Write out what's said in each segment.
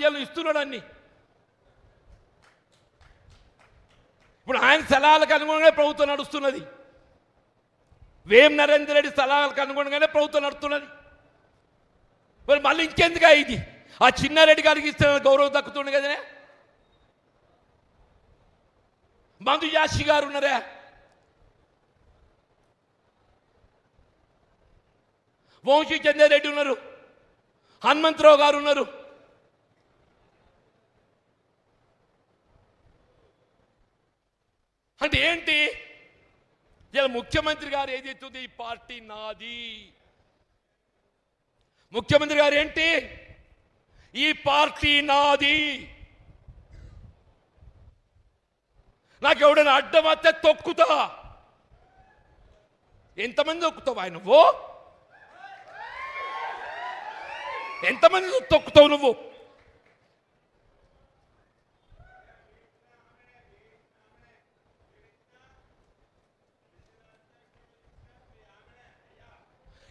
సలహాలు ఇస్తున్నాడు అన్ని. ఇప్పుడు ఆయన సలహాలకు అనుగుణంగానే ప్రభుత్వం నడుస్తున్నది. వేం నరేందర్ రెడ్డి సలహాలకు అనుగుణంగానే ప్రభుత్వం నడుస్తున్నది. మరి మళ్ళీ ఇంకెందుగా ఇది? ఆ చిన్నారెడ్డి గారికి ఇస్తే గౌరవం దక్కుతుండే కదనే. మందు యాషి గారు ఉన్నారా, వంశీ చంద్రారెడ్డి ఉన్నారు, హనుమంతరావు గారు ఉన్నారు. అంటే ఏంటి? ఇలా ముఖ్యమంత్రి గారు ఏదైతుంది, ఈ పార్టీ నాది. ముఖ్యమంత్రి గారు ఏంటి? ఈ పార్టీ నాది. నాకు ఎవడైనా అడ్డం వస్తే తొక్కుతా. ఎంతమంది తొక్కుతావు ఆయన? నువ్వు ఎంతమంది తొక్కుతావు నువ్వు?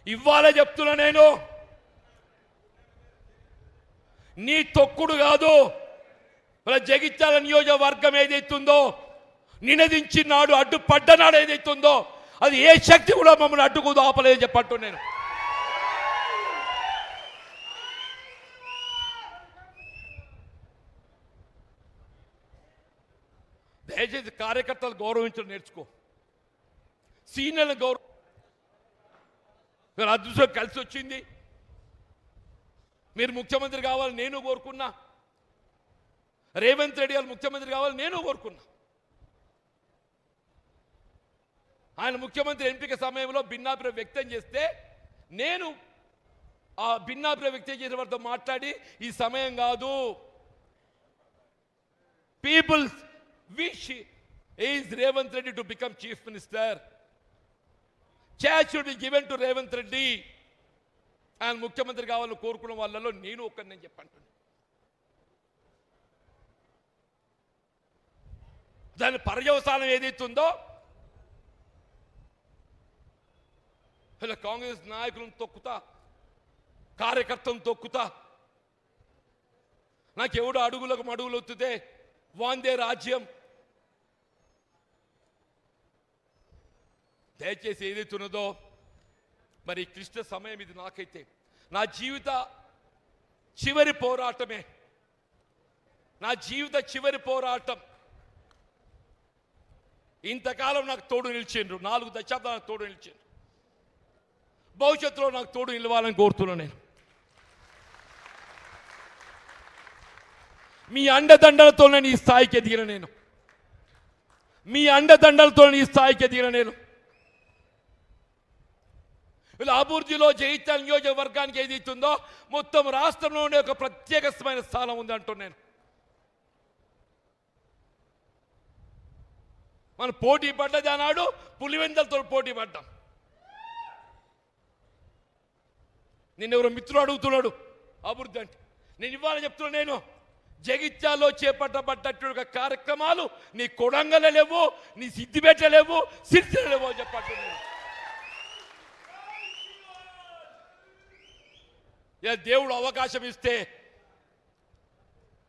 ఇవ్వాలే చెప్తున్నా నేను, నీ తొక్కుడు కాదు. జగిత్యాల నియోజకవర్గం ఏదైతుందో, నినదించి నాడు అడ్డుపడ్డనాడు ఏదైతుందో, అది ఏ శక్తి కూడా మమ్మల్ని అడ్డుకు ఆపలేదు చెప్పట్టు నేను. దయచేసి కార్యకర్తలు గౌరవించడం నేర్చుకో, సీనియర్లను గౌరవ. అదృష్టం కలిసి వచ్చింది. మీరు ముఖ్యమంత్రి కావాలి నేను కోరుకున్నా, రేవంత్ రెడ్డి గారు ముఖ్యమంత్రి కావాలి నేను కోరుకున్నా. ఆయన ముఖ్యమంత్రి ఎంపిక సమయంలో భిన్నాభిప్రాయం వ్యక్తం చేస్తే నేను ఆ భిన్నాభిప్రాయం వ్యక్తం చేసిన వారితో మాట్లాడి, ఈ సమయం కాదు, people wish is Revanth Reddy to become chief minister, chance should be given to Revanth Reddy. ఆయన ముఖ్యమంత్రి కావాలని కోరుకున్న వాళ్ళలో నేను ఒకరిని చెప్పంటున్నాను. దాని పర్యవసానం ఏదైతుందో, ఇలా కాంగ్రెస్ నాయకులను తొక్కుతా, కార్యకర్తలను తొక్కుతా, నాకెవడు అడుగులకు మడుగులు ఒత్తితే వాందే రాజ్యం. దయచేసి ఏదైతున్నదో మరి క్లిష్ట సమయం ఇది. నాకైతే నా జీవిత చివరి పోరాటమే, నా జీవిత చివరి పోరాటం. ఇంతకాలం నాకు తోడు నిలిచిండ్రు, 4 దశాబ్దాలు నాకు తోడు నిలిచిండ్రు. భవిష్యత్తులో నాకు తోడు నిలవాలని కోరుతున్నాను నేను. మీ అండదండలతో నేను ఈ స్థాయికి ఎదిగిన నేను, మీ అండదండలతో ఈ స్థాయికి ఎదిగిన నేను. ఇలా అభివృద్ధిలో జగిత్యాల నియోజకవర్గానికి ఏదైతుందో మొత్తం రాష్ట్రంలో ఉండే ఒక ప్రత్యేకమైన స్థానం ఉంది అంటున్నాను. మనం పోటీ పడ్డది అన్నాడు, పులివెందలతో పోటీ పడ్డాం. నిన్న ఎవరో మిత్రుడు అడుగుతున్నాడు అభివృద్ధి అంటే, నేను ఇవ్వాలని చెప్తున్నా. నేను జగిత్యాల్లో చేపట్టబడ్డటువంటి కార్యక్రమాలు నీ కొడంగల్ లేవు, నీ సిద్దిపేట లేవు, సిరిసిల్ల లేవు అని చెప్పంటున్నాను. దేవుడు అవకాశం ఇస్తే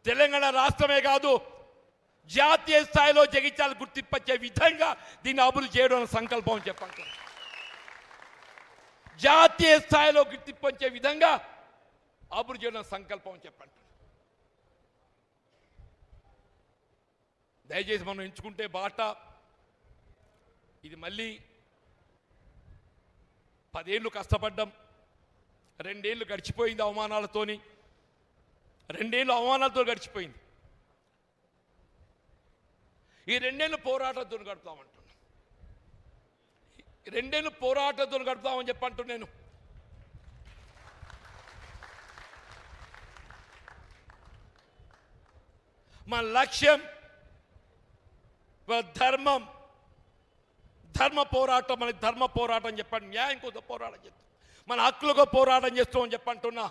తెలంగాణ రాష్ట్రమే కాదు, జాతీయ స్థాయిలో జగిత్యాలు గుర్తింపచ్చే విధంగా దీన్ని అభివృద్ధి చేయడం సంకల్పం అని చెప్పండి. జాతీయ స్థాయిలో గుర్తింపచ్చే విధంగా అభివృద్ధి చేయడం సంకల్పం అని చెప్పండి. దయచేసి మనం ఎంచుకుంటే బాట ఇది. మళ్ళీ 10 ఏళ్ళు కష్టపడ్డాం, 2 ఏళ్ళు గడిచిపోయింది అవమానాలతోని, 2 ఏళ్ళు అవమానాలతో గడిచిపోయింది. ఈ 2 ఏళ్ళు పోరాటంతో గడుపుతామంటున్నా, 2 ఏళ్ళు పోరాటంతో గడుపుతామని చెప్పంటూ నేను. మన లక్ష్యం ధర్మం, ధర్మ పోరాటం. మనకి ధర్మ పోరాటం చెప్పండి, న్యాయం కోసం పోరాటం చేస్తాం, మన హక్కులకు పోరాటం చేస్తామని చెప్పంటున్నా.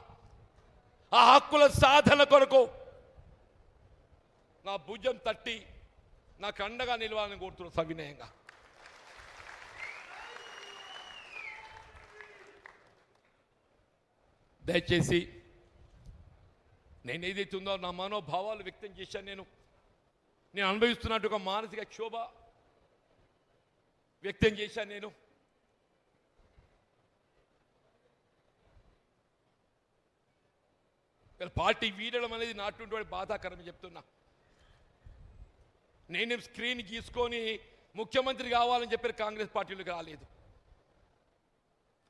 ఆ హక్కుల సాధన కొరకు నా భుజం తట్టి నాకు అండగా నిలవాలని కోరుతున్నా సవినయంగా. దయచేసి నేను ఏదైతే ఉందో నా మనోభావాలు వ్యక్తం చేశాను. నేను అనుభవిస్తున్నట్టు ఒక మానసిక క్షోభ వ్యక్తం చేశాను. నేను పార్టీ వీడడం అనేది నాటువంటి బాధాకరం చెప్తున్నా. నేనేం స్క్రీన్ గీసుకొని ముఖ్యమంత్రి కావాలని చెప్పారు, కాంగ్రెస్ పార్టీలోకి రాలేదు.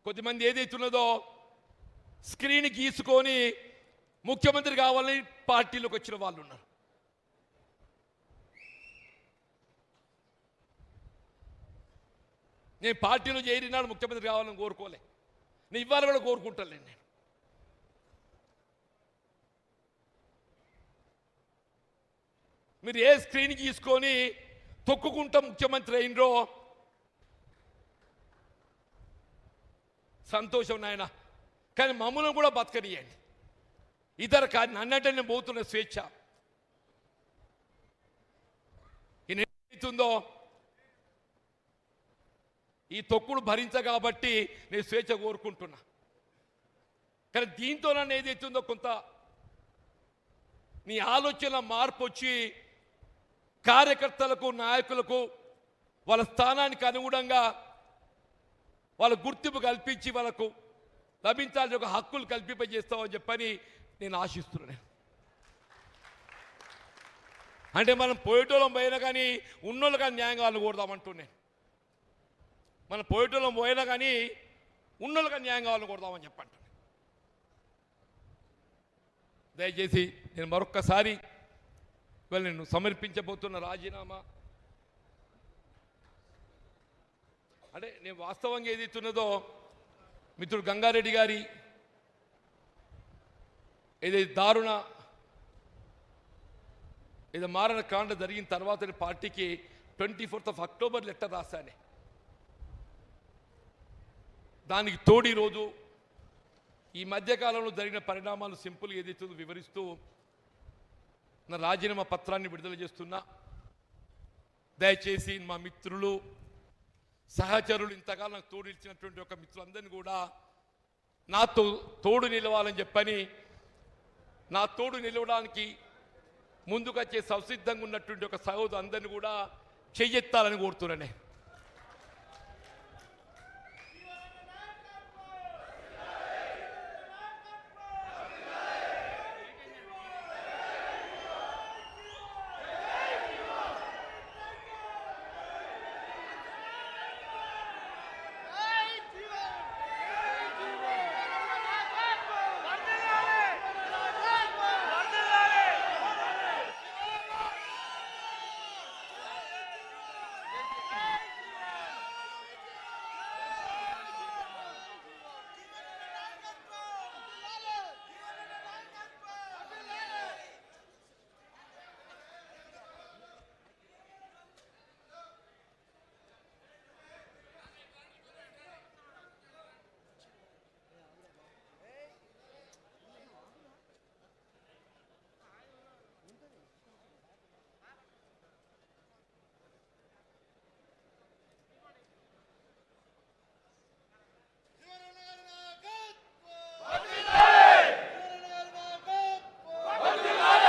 కొద్దిమంది ఏదైతున్నదో స్క్రీన్ గీసుకొని ముఖ్యమంత్రి కావాలని పార్టీలోకి వచ్చిన వాళ్ళు ఉన్నారు. నేను పార్టీలో చేరినాడు ముఖ్యమంత్రి కావాలని కోరుకోలే. నేను ఇవాళ కూడా కోరుకుంటాను. నేను మీరు ఏ స్క్రీన్ గీసుకొని తొక్కుకుంటా ముఖ్యమంత్రి అయినరో సంతోషం నాయన, కానీ మమ్మల్ని కూడా బతకనియండి. ఇతర కానీ నన్నంటే నేను పోతున్న స్వేచ్ఛ ఏదైతుందో ఈ తొక్కుడు భరించ కాబట్టి నేను స్వేచ్ఛ కోరుకుంటున్నా. కానీ దీంతో నన్ను ఏదైతుందో కొంత నీ ఆలోచన మార్పు వచ్చి కార్యకర్తలకు నాయకులకు వాళ్ళ స్థానానికి అనుగుణంగా వాళ్ళ గుర్తింపు కల్పించి వాళ్ళకు లభించాల్సిన ఒక హక్కులు కల్పింపజేస్తామని చెప్పని నేను ఆశిస్తున్నాను. అంటే మనం పోయేటోళ్ళం పోయినా కానీ ఉన్నోళ్ళు కానీ న్యాయం కావాలని కోరుదామంటున్నాను. మనం పోయేటోళ్ళం పోయినా కానీ ఉన్నోళ్ళు కానీ న్యాయం కావాలని కోరుదామని చెప్పండి. దయచేసి నేను మరొక్కసారి ఇవాళ నేను సమర్పించబోతున్న రాజీనామా అంటే నేను వాస్తవంగా ఏదైతున్నదో మిత్రుడు గంగారెడ్డి గారి ఏదైతే దారుణ ఏదో మారణ కాండ జరిగిన తర్వాత పార్టీకి 24th అక్టోబర్ లెటర్ రాశానే. దానికి తోడి రోజు ఈ మధ్యకాలంలో జరిగిన పరిణామాలు సింపుల్గా ఏదైతుందో వివరిస్తూ నా రాజీనామా పత్రాన్ని విడుదల చేస్తున్నా. దయచేసి మా మిత్రులు సహచరులు ఇంతకాలం నాకు తోడు ఇచ్చినటువంటి ఒక మిత్రులందరినీ కూడా నాతో తోడు నిలవాలని చెప్పని నా తోడు నిలవడానికి ముందుకొచ్చే సంసిద్ధంగా ఉన్నటువంటి ఒక సహోదరు అందరినీ కూడా చెయ్యెత్తాలని కోరుతున్నానే.